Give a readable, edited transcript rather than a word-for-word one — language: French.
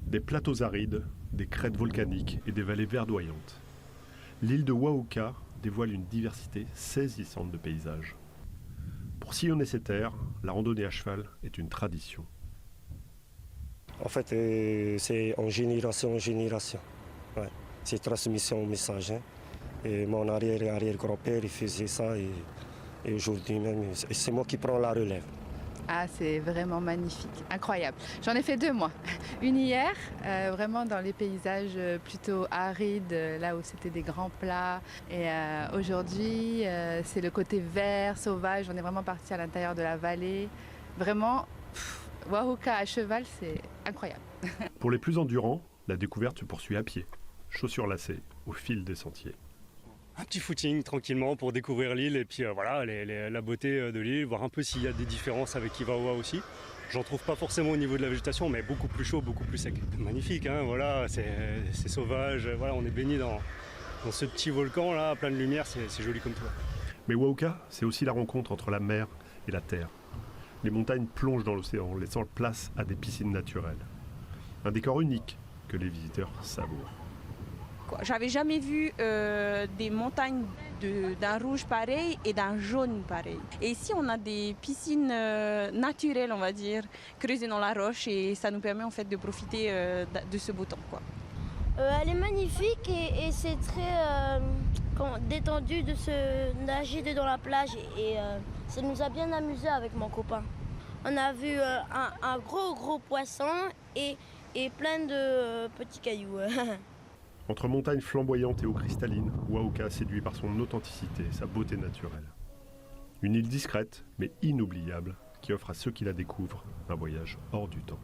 Des plateaux arides, des crêtes volcaniques et des vallées verdoyantes. L'île de Wahouka dévoile une diversité saisissante de paysages. Pour sillonner ces terres, la randonnée à cheval est une tradition. En fait, c'est en génération en génération. Ouais. C'est transmission au message. Hein. Et mon arrière-grand-père, il faisait ça et aujourd'hui même, c'est moi qui prends la relève. Ah, c'est vraiment magnifique, incroyable. J'en ai fait 2 moi. Une hier, vraiment dans les paysages plutôt arides, là où c'était des grands plats. Et aujourd'hui, c'est le côté vert, sauvage. On est vraiment parti à l'intérieur de la vallée. Vraiment, Wahouka à cheval, c'est incroyable. Pour les plus endurants, la découverte se poursuit à pied, chaussures lacées, au fil des sentiers. Un petit footing tranquillement pour découvrir l'île et puis voilà la beauté de l'île, voir un peu s'il y a des différences avec Kivawa aussi. J'en trouve pas forcément au niveau de la végétation, mais beaucoup plus chaud, beaucoup plus sec. Magnifique, hein, voilà, c'est sauvage, voilà, on est baigné dans ce petit volcan là, plein de lumière, c'est joli comme tout. Mais Wahouka, c'est aussi la rencontre entre la mer et la terre. Les montagnes plongent dans l'océan, laissant place à des piscines naturelles. Un décor unique que les visiteurs savourent. J'avais jamais vu des montagnes d'un rouge pareil et d'un jaune pareil. Et ici, on a des piscines naturelles, on va dire, creusées dans la roche et ça nous permet en fait de profiter de ce beau temps, quoi. Elle est magnifique et c'est très détendu de se nager dans la plage et ça nous a bien amusé avec mon copain. On a vu un gros poisson et plein de petits cailloux. Entre montagnes flamboyantes et eau cristalline, Wahouka séduit par son authenticité et sa beauté naturelle. Une île discrète, mais inoubliable, qui offre à ceux qui la découvrent un voyage hors du temps.